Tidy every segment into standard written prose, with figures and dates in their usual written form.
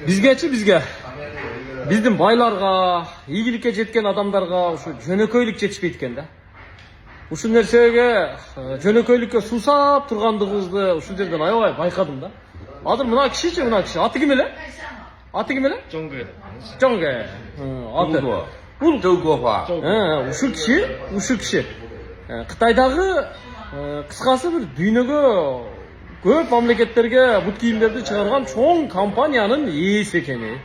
Bizge. Биздин байларга, ийгиликке жеткен адамдарга ушу жөнөкөйлүк жетишпейт экен да. Ушул нерсеге жөнөкөйлүккө суусап тургандыгыбызды ушул жерден аябай байкадым да. Азыр мына кишичи, аты ким эле? Жоңге. Аты. Бул Жоугохва. Ушул киши. Кытайдагы кыскасы бир дүйнөгө көп мамлекеттерге бут кийимдерди чыгарган чоң компаниянын ээси экени.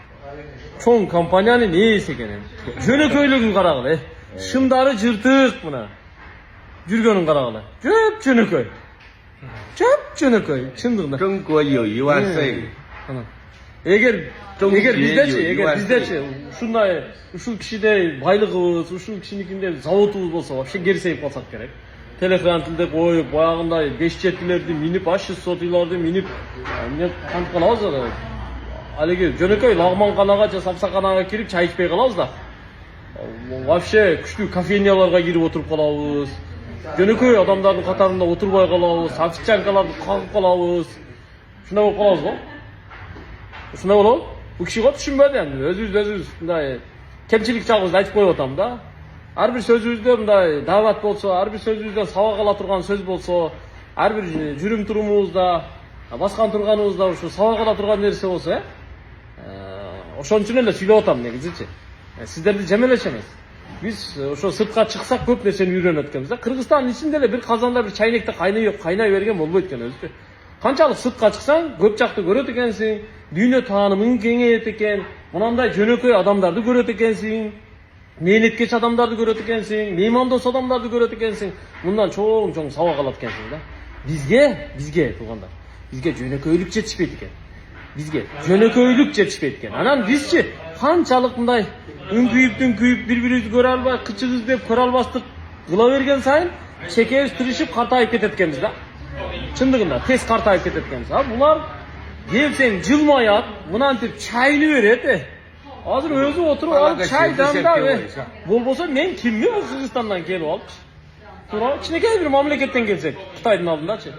Çoğun kampanyanın neyse gene. Jönököylüğün karagılı. Şımdarı jırtık buna. Jürgönün karagılı. Jönököy. Jönököy. Çındığında. 中国有1万岁。 Eğer bizdeçi, şunday, uşul kişide baylığımız, uşul kişinikinde zavodumuz olsa, вообще geriseyip kalsak gerek. Telefontilde koyup, bayağında 5 jetlilerdi minip, 500 sotilardı minip, ne kanıt kalağız da. Haligi Jönököy Lagmankanага, Сапсаканага кирип чай ичпей калабыз да. Вообще күчтүү кофейняларга кирип отуруп калабыз. Жөнөкөй адамдардын катарында отурбай калабыз, официанткаларды кагып калабыз. Ушундай болуп калабыз го? Ушундай болобу? Бул киши го түшүнбөдү эми. Өзүбүз мындай кемчилик жагыбызды айтып коюп атам да. Ар бир сөзүбүздө мындай даават болсо, ар бир сөзүбүздөн сабак ала турган сөз болсо, ар бир жүрүм турумубузда, баскан турганыбызда ушу сабак ала турган нерсе болсо, ошон үчүн эле сүйлөп атам негизичи. Сиздерди жемелеш эмес. Биз ошо сыртка чыксак көп нерсени үйрөнөт экенбиз да. Кыргызстандын ичинде эле бир казанда бир чайнекте кайнай берген болбойт экен өзү. Канчалык сыртка чыксаң, көп жакты көрөт экенсиң, дүйнө таанымың кеңейет экен, мынандай жөнөкөй адамдарды көрөт экенсиң, мээнеткеч адамдарды көрөт экенсиң, меймандос адамдарды көрөт экенсиң, мындан чоң сабак алат экенсиң да. Бизге туугандар, бизге жөнөкөйлүк жетишпейт экен. Бизге жөнөкөйлүк жетишпейт экен. Анан бизчи канчалык мындай үңкүйүп бири-бирибизди көрө албай, кычыбыз деп көрө албастык кыла берген сайын чекебиз тиришип картайып кетет экенбиз да. Чындыгында тез картайып кетет экенбиз. Булар келсең жылмаят, мынантип чайны берет. Азыр өзү отуруп алып чайдан да болбосо мен киммин Кыргызстандан келип алыпчы. Туура кичинекей бир мамлекеттен келсек, Кытайдын алдындачы.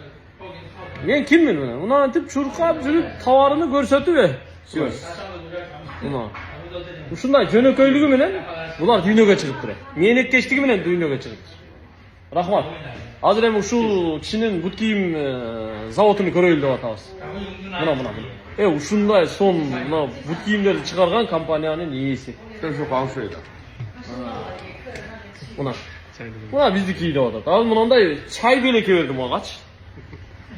Мен киммин мына? Мынантип чуркап жүрүп товарыны көрсөтүп ушундай жөнөкөйлүгү менен булар дүйнөгө чыгыптыр. Мээнеткечтиги менен дүйнөгө чыгыптыр. Рахмат. Азыр эми ушул кишинин бут кийим заводун көрөйлү деп атабыз. Мына. Ушундай сон мына бут кийимдерди чыгарган компаниянын ээси. 这是黄水的。 Мына биздики деп атат. Азыр мындай чай белекке берди магачы.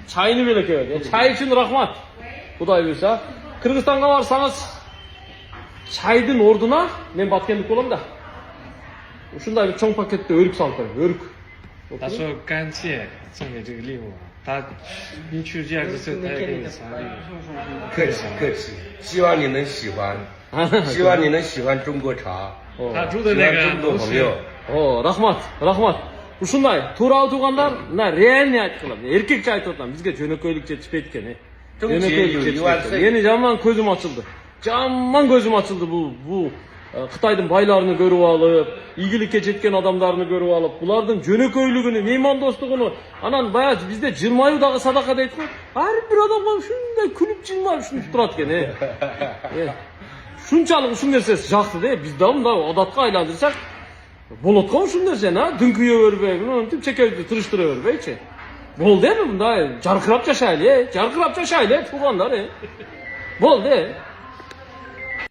Çayını bile koyuyor. Çay için rahmat. Kuday büyüse. Kırgızistan'a varsanız çaydın orduna ben Batkenlik olam da. Şunday bir çoğun pakette örük sal koyuyor. Örük. 他说感谢送给这个礼物，他你去这样子他也给你送礼物。客气，希望你能喜欢，希望你能喜欢中国茶，他住喜欢的那个中国朋友。 Rahmat. Ушундай тууралуу туугандар, мына реально айткылам. Эркекче айтып атам, бизге жөнөкөйлүк жетишпейт экен. Мени жаман көзүм ачылды бул Кытайдын байларını көрүп алып, ийгиликке жеткен адамдарын көрүп алып, булардын жөнөкөйлүгүнү, меймандостугуну, анан баягы бизде жылмаюу дагы садака дейт го. Ар бир адамга ушундай күлүп жылмап ушинтип турат экен. Ушунчалык ушул нерсеси жакты да, биз да мындай адатка айландырсак болот го ушул нерсени, дүңкүйө бербей, мынтип чекебизди тырыштыра бербейчи. Болду эми мындай жаркырап жашайлы, туугандар. Болду.